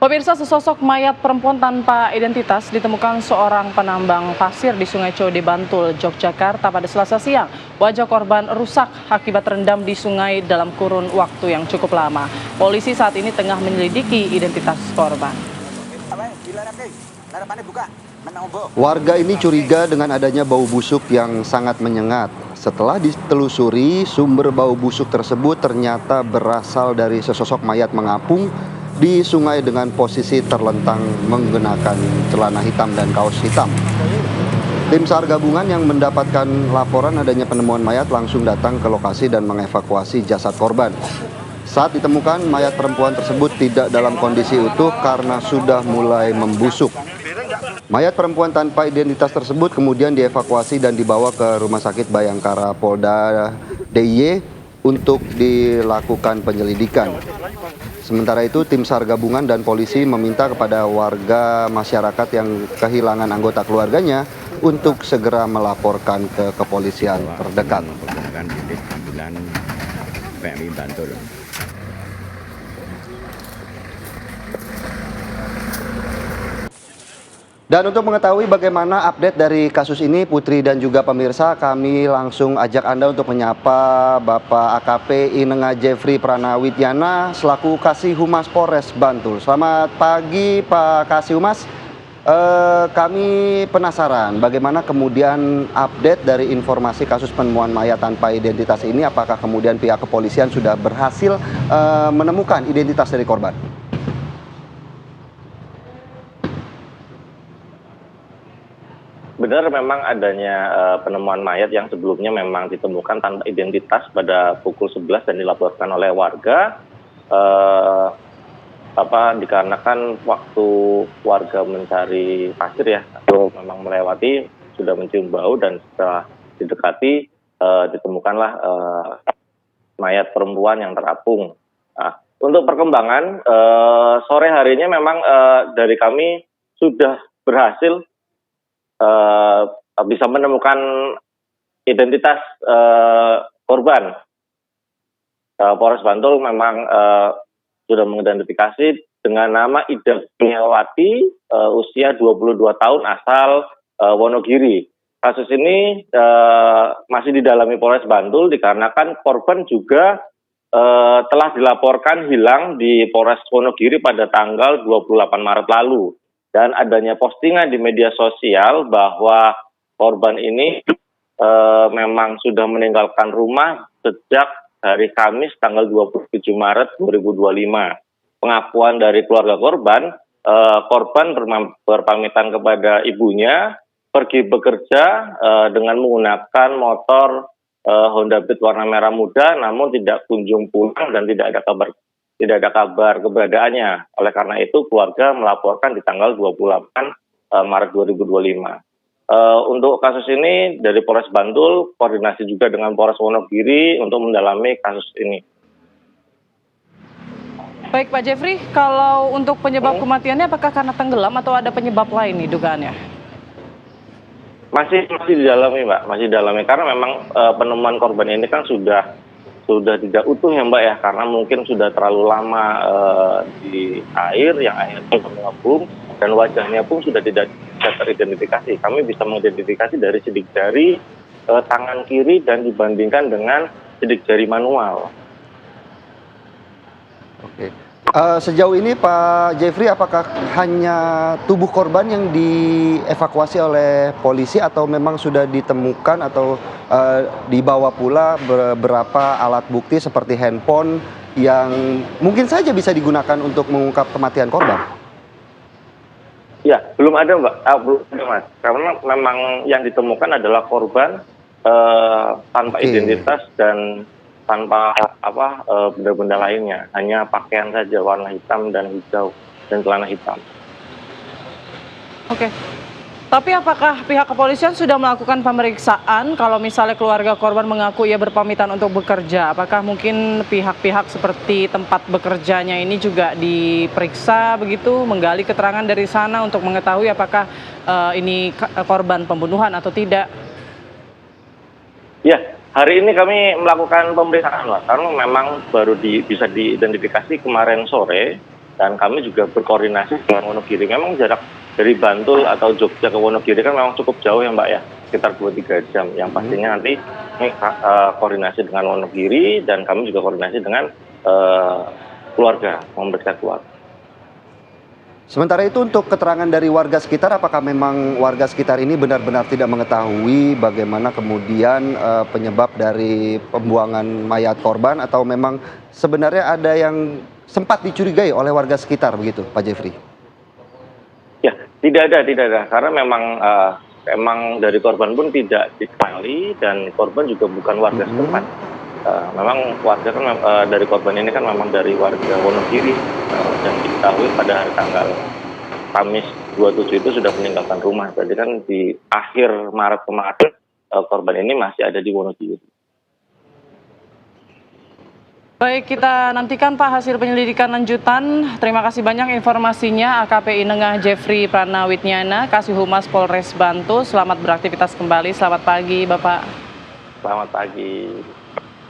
Pemirsa, sesosok mayat perempuan tanpa identitas ditemukan seorang penambang pasir di Sungai Code, Bantul, Yogyakarta pada Selasa siang. Wajah korban rusak akibat terendam di sungai dalam kurun waktu yang cukup lama. Polisi saat ini tengah menyelidiki identitas korban. Warga ini curiga dengan adanya bau busuk yang sangat menyengat. Setelah ditelusuri, sumber bau busuk tersebut ternyata berasal dari sesosok mayat mengapung di sungai dengan posisi terlentang menggunakan celana hitam dan kaos hitam. Tim SAR gabungan yang mendapatkan laporan adanya penemuan mayat langsung datang ke lokasi dan mengevakuasi jasad korban. Saat ditemukan, mayat perempuan tersebut tidak dalam kondisi utuh karena sudah mulai membusuk. Mayat perempuan tanpa identitas tersebut kemudian dievakuasi dan dibawa ke Rumah Sakit Bayangkara Polda DIY untuk dilakukan penyelidikan. Sementara itu, tim SAR gabungan dan polisi meminta kepada warga masyarakat yang kehilangan anggota keluarganya untuk segera melaporkan ke kepolisian terdekat. Dan untuk mengetahui bagaimana update dari kasus ini, Putri dan juga pemirsa, kami langsung ajak Anda untuk menyapa Bapak AKP Inenga Jeffrey Pranawityana selaku Kasih Humas Polres Bantul. Selamat pagi Pak Kasih Humas. Kami penasaran bagaimana kemudian update dari informasi kasus penemuan mayat tanpa identitas ini. Apakah kemudian pihak kepolisian sudah berhasil menemukan identitas dari korban? Benar, memang adanya penemuan mayat yang sebelumnya memang ditemukan tanpa identitas pada pukul 11 dan dilaporkan oleh warga. Dikarenakan waktu warga mencari pasir ya, atau memang melewati, sudah mencium bau dan setelah didekati ditemukanlah mayat perempuan yang terapung. Nah, untuk perkembangan sore harinya memang dari kami sudah berhasil bisa menemukan identitas korban. Polres Bantul memang sudah mengidentifikasi dengan nama Ida Kurniawati, usia 22 tahun, asal Wonogiri. Kasus ini masih didalami Polres Bantul dikarenakan korban juga telah dilaporkan hilang di Polres Wonogiri pada tanggal 28 Maret lalu. Dan adanya postingan di media sosial bahwa korban ini memang sudah meninggalkan rumah sejak hari Kamis tanggal 27 Maret 2025. Pengakuan dari keluarga korban, korban berpamitan kepada ibunya pergi bekerja dengan menggunakan motor Honda Beat warna merah muda, namun tidak kunjung pulang dan tidak ada kabar keberadaannya. Oleh karena itu, keluarga melaporkan di tanggal 28 Maret 2025. Untuk kasus ini, dari Polres Bantul, koordinasi juga dengan Polres Wonogiri untuk mendalami kasus ini. Baik Pak Jeffrey, kalau untuk penyebab kematiannya apakah karena tenggelam atau ada penyebab lain nih dugaannya? Masih didalami Mbak, masih didalami karena memang penemuan korban ini kan sudah tidak utuh ya Mbak ya, karena mungkin sudah terlalu lama di air yang akhirnya mengepung dan wajahnya pun sudah tidak bisa teridentifikasi. Kami bisa mengidentifikasi dari sidik jari tangan kiri dan dibandingkan dengan sidik jari manual. Oke. Sejauh ini Pak Jeffrey, apakah hanya tubuh korban yang dievakuasi oleh polisi atau memang sudah ditemukan atau dibawa pula beberapa alat bukti seperti handphone yang mungkin saja bisa digunakan untuk mengungkap kematian korban? Ya, belum ada Mbak, belum ada Mas. Karena memang yang ditemukan adalah korban tanpa identitas dan tanpa benda-benda lainnya, hanya pakaian saja warna hitam dan hijau dan celana hitam. Oke. Tapi apakah pihak kepolisian sudah melakukan pemeriksaan kalau misalnya keluarga korban mengaku ia berpamitan untuk bekerja? Apakah mungkin pihak-pihak seperti tempat bekerjanya ini juga diperiksa begitu, menggali keterangan dari sana untuk mengetahui apakah ini korban pembunuhan atau tidak? Ya, hari ini kami melakukan pemeriksaan, Pak, karena memang baru bisa diidentifikasi kemarin sore dan kami juga berkoordinasi dengan Wonogiri. Memang jarak dari Bantul atau Jogja ke Wonogiri kan memang cukup jauh ya Mbak ya, sekitar 2-3 jam. Yang pastinya nanti koordinasi dengan Wonogiri dan kami juga koordinasi dengan keluarga, memeriksa keluarga. Sementara itu untuk keterangan dari warga sekitar, apakah memang warga sekitar ini benar-benar tidak mengetahui bagaimana kemudian penyebab dari pembuangan mayat korban, atau memang sebenarnya ada yang sempat dicurigai oleh warga sekitar begitu, Pak Jeffrey? Ya, tidak ada, karena memang dari korban pun tidak dikenali dan korban juga bukan warga setempat. Memang warga kan dari korban ini kan memang dari warga Wonogiri dan diketahui pada hari tanggal Kamis 27 itu sudah meninggalkan rumah. Jadi kan di akhir Maret kemarin korban ini masih ada di Wonogiri. Baik, kita nantikan Pak hasil penyelidikan lanjutan. Terima kasih banyak informasinya AKP Inengah Jeffrey Pranawitnyana, Kasih Humas Polres Bantul. Selamat beraktivitas kembali. Selamat pagi Bapak. Selamat pagi.